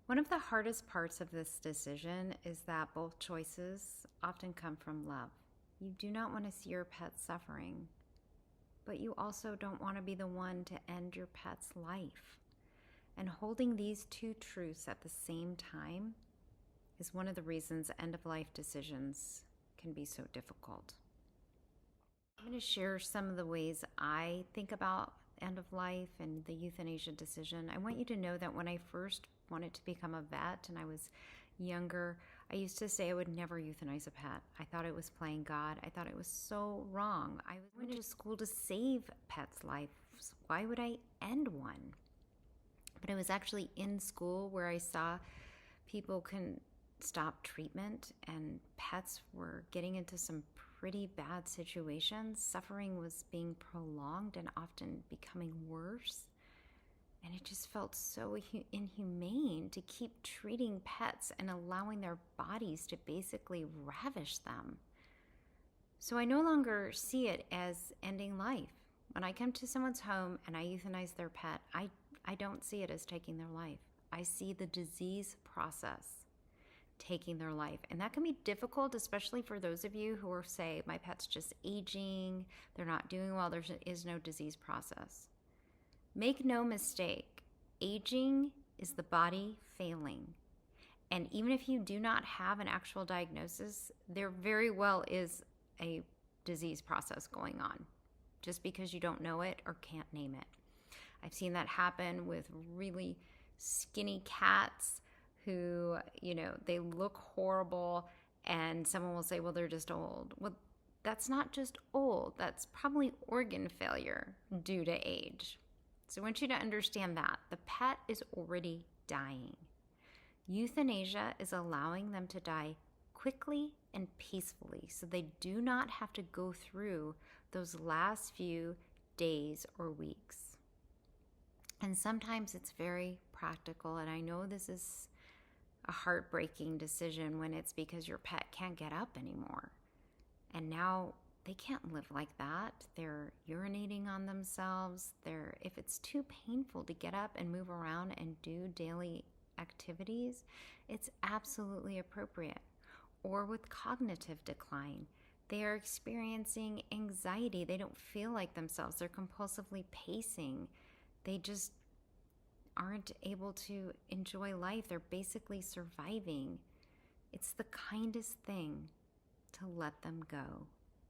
One of the hardest parts of this decision is that both choices often come from love. You do not want to see your pet suffering, but you also don't want to be the one to end your pet's life. And holding these two truths at the same time is one of the reasons end-of-life decisions can be so difficult. I'm going to share some of the ways I think about end of life and the euthanasia decision. I want you to know that when I first wanted to become a vet and I was younger, I used to say I would never euthanize a pet. I thought it was playing God. I thought it was so wrong. I went to school to save pets' lives. Why would I end one? But it was actually in school where I saw people can stop treatment and pets were getting into some pretty bad situations. Suffering was being prolonged and often becoming worse. And it just felt so inhumane to keep treating pets and allowing their bodies to basically ravish them. So I no longer see it as ending life. When I come to someone's home and I euthanize their pet, I don't see it as taking their life. I see the disease process taking their life. And that can be difficult, especially for those of you who are, say, my pet's just aging, they're not doing well, there is no disease process. Make no mistake, aging is the body failing. And even if you do not have an actual diagnosis, there very well is a disease process going on, just because you don't know it or can't name it. I've seen that happen with really skinny cats who, they look horrible and someone will say, well, they're just old. Well, that's not just old. That's probably organ failure due to age. So I want you to understand that. The pet is already dying. Euthanasia is allowing them to die quickly and peacefully so they do not have to go through those last few days or weeks. And sometimes it's very practical, and I know this is a heartbreaking decision when it's because your pet can't get up anymore. And now they can't live like that. They're urinating on themselves. If it's too painful to get up and move around and do daily activities, it's absolutely appropriate. Or with cognitive decline, they are experiencing anxiety. They don't feel like themselves. They're compulsively pacing. They just aren't able to enjoy life. They're basically surviving. It's the kindest thing to let them go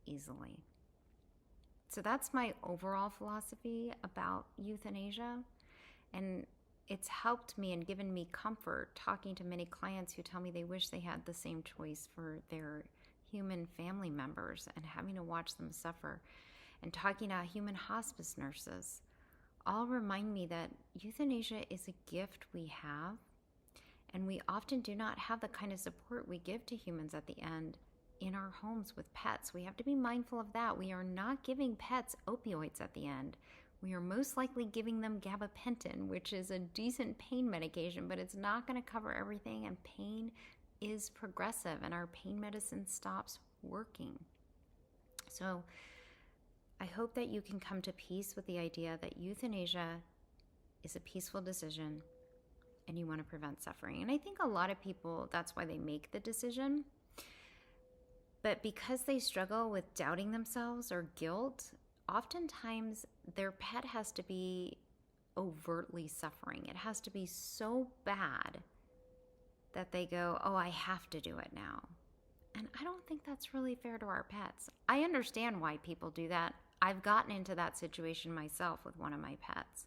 easily. So that's my overall philosophy about euthanasia. And it's helped me and given me comfort talking to many clients who tell me they wish they had the same choice for their human family members and having to watch them suffer. And talking to human hospice nurses all remind me that euthanasia is a gift we have, and we often do not have the kind of support we give to humans at the end in our homes with pets. We have to be mindful of that. We are not giving pets opioids at the end. We are most likely giving them gabapentin, which is a decent pain medication, but it's not going to cover everything, and pain is progressive, and our pain medicine stops working. So I hope that you can come to peace with the idea that euthanasia is a peaceful decision and you want to prevent suffering. And I think a lot of people, that's why they make the decision. But because they struggle with doubting themselves or guilt, oftentimes their pet has to be overtly suffering. It has to be so bad that they go, oh, I have to do it now. And I don't think that's really fair to our pets. I understand why people do that. I've gotten into that situation myself with one of my pets.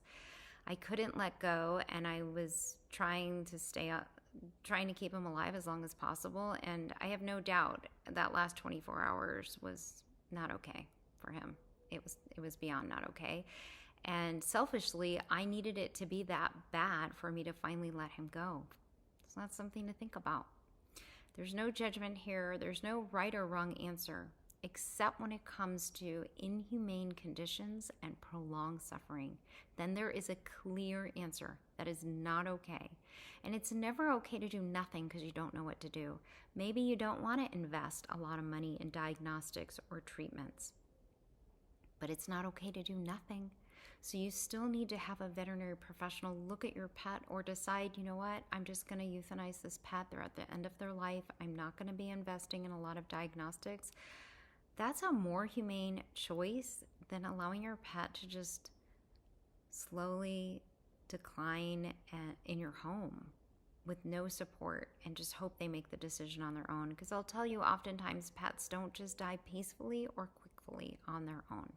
I couldn't let go, and I was trying to keep him alive as long as possible. And I have no doubt that last 24 hours was not okay for him. It was beyond not okay. And selfishly, I needed it to be that bad for me to finally let him go. So that's something to think about. There's no judgment here. There's no right or wrong answer, except when it comes to inhumane conditions and prolonged suffering. Then there is a clear answer. That is not okay. And it's never okay to do nothing because you don't know what to do. Maybe you don't want to invest a lot of money in diagnostics or treatments. But it's not okay to do nothing. So you still need to have a veterinary professional look at your pet or decide, you know what, I'm just going to euthanize this pet. They're at the end of their life. I'm not going to be investing in a lot of diagnostics. That's a more humane choice than allowing your pet to just slowly decline in your home with no support and just hope they make the decision on their own. Because I'll tell you, oftentimes pets don't just die peacefully or quickly on their own.